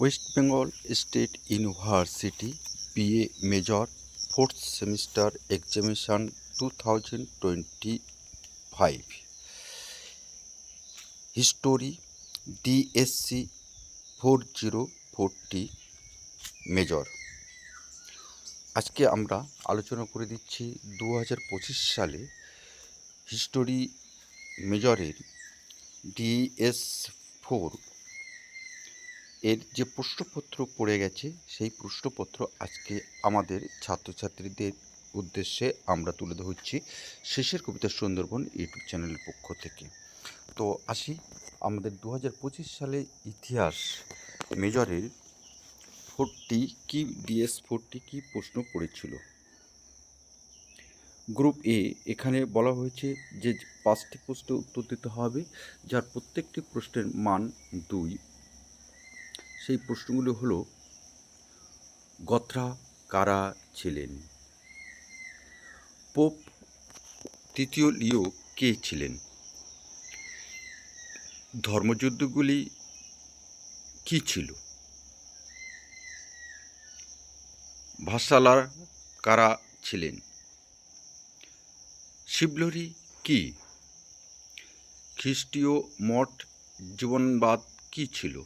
West Bengal state university BA major 4th semester examination 2025 history DSC 4040 major. আজকে আমরা আলোচনা করে দিচ্ছি 2025 সালে হিস্টোরি মেজরের DS4 এর যে প্রশ্নপত্র পড়ে গেছে সেই প্রশ্নপত্র আজকে আমাদের ছাত্রছাত্রীদের উদ্দেশ্যে আমরা তুলে ধরছি শেষের কবিতা সুন্দরবন ইউটিউব চ্যানেলের পক্ষ থেকে। তো আসি আমাদের 2025 সালে ইতিহাস মেজরের 40 কি DS40 কি প্রশ্ন পড়েছিল। গ্রুপ এ এখানে বলা হয়েছে যে 5টি প্রশ্নের উত্তর দিতে হবে, যার প্রত্যেকটি প্রশ্নের মান 2। সেই প্রশ্নগুলো হলো: গথরা কারা ছিলেন? পোপ তৃতীয় লিও কে ছিলেন? ধর্মযুদ্ধগুলি কি ছিল? ভাসালার কারা ছিলেন? শিবলহরী কি? খ্রিস্টীয় মঠ জীবনবাদ কি ছিল?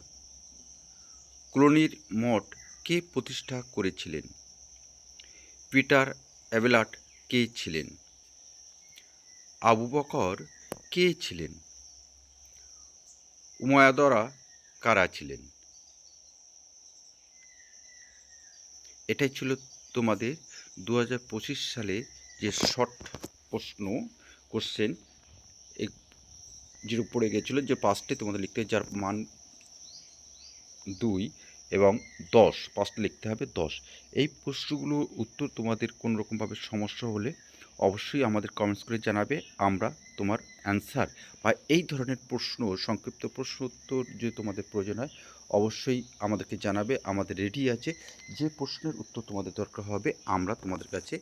ক্লোনির মঠ কে প্রতিষ্ঠা করেছিলেন? পিটার অ্যাবেলাট কে ছিলেন? আবু বকর কে ছিলেন? উমায়াদরা কারা ছিলেন? এটাই ছিল তোমাদের 2025 সালে যে শর্ট প্রশ্ন কোশ্চেন যেটা পড়ে গেছিলো, যে 5টে তোমাদের লিখতে হবে, যার মান 2 এবং 10, 5টে লিখতে হবে 10। এই প্রশ্নগুলোর উত্তর তোমাদের কোনো রকমভাবে সমস্যা হলে অবশ্যই আমাদের কমেন্টস করে জানাবে। আমরা তোমার অ্যান্সার বা এই ধরনের প্রশ্ন, সংক্ষিপ্ত প্রশ্ন উত্তর যদি তোমাদের প্রয়োজন হয় অবশ্যই আমাদেরকে জানাবে। আমাদের রেডি আছে, যে প্রশ্নের উত্তর তোমাদের দরকার হবে আমরা তোমাদের কাছে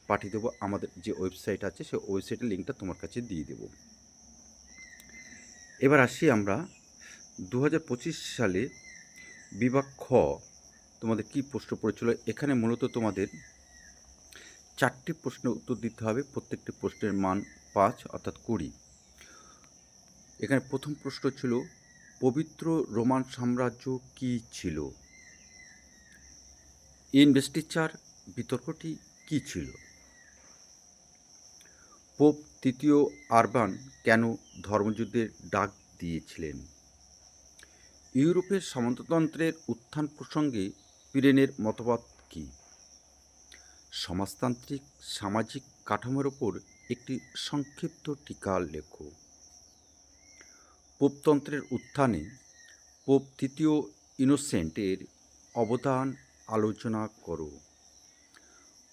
পাঠিয়ে দেবো। আমাদের যে ওয়েবসাইট আছে সেই ওয়েবসাইটের লিঙ্কটা তোমার কাছে দিয়ে দেবো। এবার আসি আমরা 2025 সালে বিভাগ খ তোমাদের কি প্রশ্ন পড়েছিল। এখানে মূলত তোমাদের 4টি প্রশ্নের উত্তর দিতে হবে, প্রত্যেকটি প্রশ্নের মান 5 অর্থাৎ 20। এখানে প্রথম প্রশ্ন ছিল, পবিত্র রোমান সাম্রাজ্য কি ছিল? ইনভেস্টিচার বিতর্কটি কি ছিল? পোপ তৃতীয় আরবান কেন ধর্মযুদ্ধের ডাক দিয়েছিলেন? ইউরোপের সামন্ততন্ত্রের উত্থান প্রসঙ্গে পিরেনের মতবাদ কী? সমাজতান্ত্রিক সামাজিক কাঠামোর ওপর একটি সংক্ষিপ্ত টিকা লেখো। পোপতন্ত্রের উত্থানে পোপ তৃতীয় ইনোসেন্টের অবদান আলোচনা করো।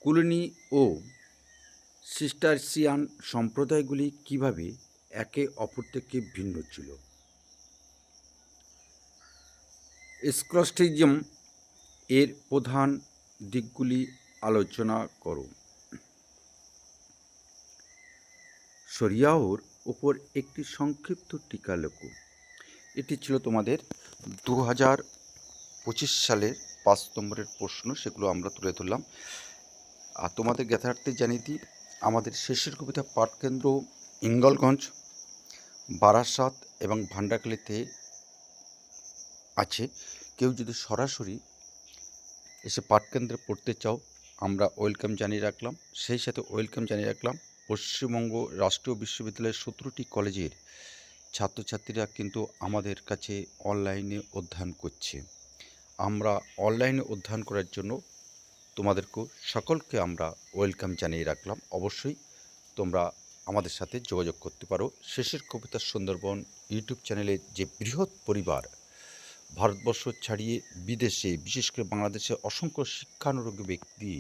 কুলনি ও সিস্টারসিয়ান সম্প্রদায়গুলি কিভাবে একে অপর থেকে ভিন্ন ছিল? স্কলাস্টিজম এর প্রধান দিকগুলি আলোচনা করো। শরিয়াহর ওপর একটি সংক্ষিপ্ত টিকা লেখো। এটি ছিল তোমাদের 2025 সালের 5 নম্বরের প্রশ্ন, সেগুলো আমরা তুলে ধরলাম। আর তোমাদের জ্ঞাতার্থে জানিয়ে দিই, আমাদের শেষের কবিতা পাঠকেন্দ্র ইঙ্গলগঞ্জ, বারাসাত এবং ভান্ডারখালীতে আছে। কেউ যদি সরাসরি এসে পাঠকেন্দ্রে পড়তে চাও আমরা ওয়েলকাম জানিয়ে রাখলাম। সেই সাথে ওয়েলকাম জানিয়ে রাখলাম পশ্চিমবঙ্গ রাষ্ট্রীয় বিশ্ববিদ্যালয়ের 17টি কলেজের ছাত্রছাত্রীরা কিন্তু আমাদের কাছে অনলাইনে অধ্যয়ন করছে। আমরা অনলাইনে অধ্যয়ন করার জন্য তোমাদেরকেও সকলকে আমরা ওয়েলকাম জানিয়ে রাখলাম। অবশ্যই তোমরা আমাদের সাথে যোগাযোগ করতে পারো। শেষের কবিতা সুন্দরবন ইউটিউব চ্যানেলের যে বৃহৎ পরিবার, ভারতবর্ষ ছাড়িয়ে বিদেশে, বিশেষ করে বাংলাদেশে অসংখ্য শিক্ষানুরাগী ব্যক্তি,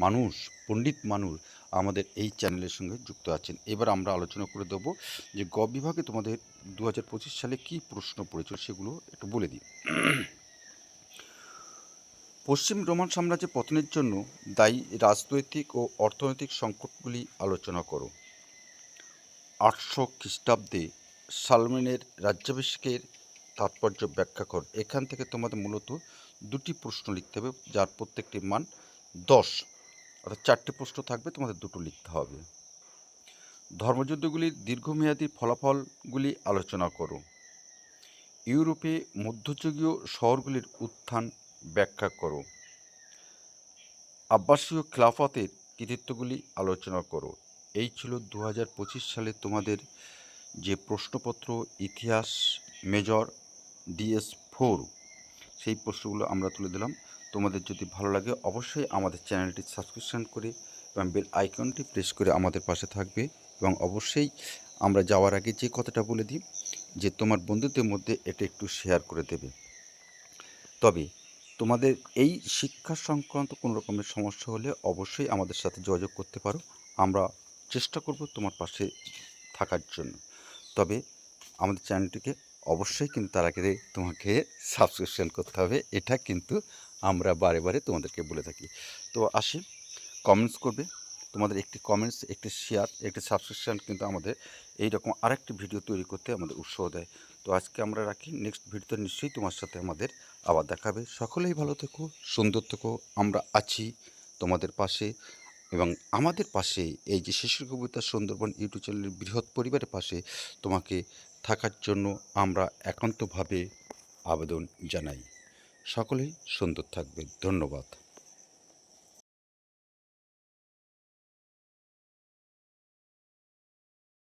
মানুষ, পণ্ডিত মানুষ আমাদের এই চ্যানেলের সঙ্গে যুক্ত আছেন। এবার আমরা আলোচনা করে দেবো যে গ বিভাগে তোমাদের 2025 সালে কী প্রশ্ন পড়েছিল সেগুলো একটু বলে দিই। পশ্চিম রোমান সাম্রাজ্যের পতনের জন্য দায়ী রাজনৈতিক ও অর্থনৈতিক সংকটগুলি আলোচনা করো। 800 খ্রিস্টাব্দে সালমেনের রাজ্যাভিষেকের তাৎপর্য ব্যাখ্যা কর। এখান থেকে তোমাদের মূলত দুটি প্রশ্ন লিখতে হবে, যার প্রত্যেকটি মান 10, অর্থাৎ 4টে প্রশ্ন থাকবে, তোমাদের দুটো লিখতে হবে। ধর্মযুদ্ধগুলির দীর্ঘমেয়াদী ফলাফলগুলি আলোচনা করো। ইউরোপে মধ্যযুগীয় শহরগুলির উত্থান ব্যাখ্যা করো। আব্বাসীয় খিলাফতের কৃতিত্বগুলি আলোচনা করো। এই ছিল 2025 সালে তোমাদের যে প্রশ্নপত্র ইতিহাস মেজর DS4, সেই প্রশ্নগুলো আমরা তুলে দিলাম। তোমাদের যদি ভালো লাগে অবশ্যই আমাদের চ্যানেলটি সাবস্ক্রিপশন করে এবং বেল আইকনটি প্রেস করে আমাদের পাশে থাকবে। এবং অবশ্যই আমরা যাওয়ার আগে যে কথাটা বলে দিই, যে তোমার বন্ধুদের মধ্যে এটা একটু শেয়ার করে দেবে। তবে তোমাদের এই শিক্ষা সংক্রান্ত কোনো রকমের সমস্যা হলে অবশ্যই আমাদের সাথে যোগাযোগ করতে পারো। আমরা চেষ্টা করব তোমার পাশে থাকার জন্য। তবে আমাদের চ্যানেলটিকে অবশ্যই কিন্তু তার আগে তোমাকে সাবস্ক্রিপশন করতে হবে, এটা কিন্তু আমরা বারে বারে তোমাদেরকে বলে থাকি। তো আসি, কমেন্টস করবে। তোমাদের একটি কমেন্টস, একটি শেয়ার, একটি সাবস্ক্রিপশান কিন্তু আমাদের এইরকম আরেকটি ভিডিও তৈরি করতে আমাদের উৎসাহ দেয়। তো আজকে আমরা রাখি, নেক্সট ভিডিওতে নিশ্চয়ই তোমার সাথে আমাদের আবার দেখা হবে। সকলেই ভালো থেকো, সুন্দর থেকো। আমরা আছি তোমাদের পাশে, এবং আমাদের পাশে এই যে শিশুর কবিতা সুন্দরবন ইউটিউব চ্যানেলের বৃহৎ পরিবারের পাশে তোমাকে থাকার জন্য আমরা একান্তভাবে আবেদন জানাই। সকলেই সুন্দর থাকবে। ধন্যবাদ।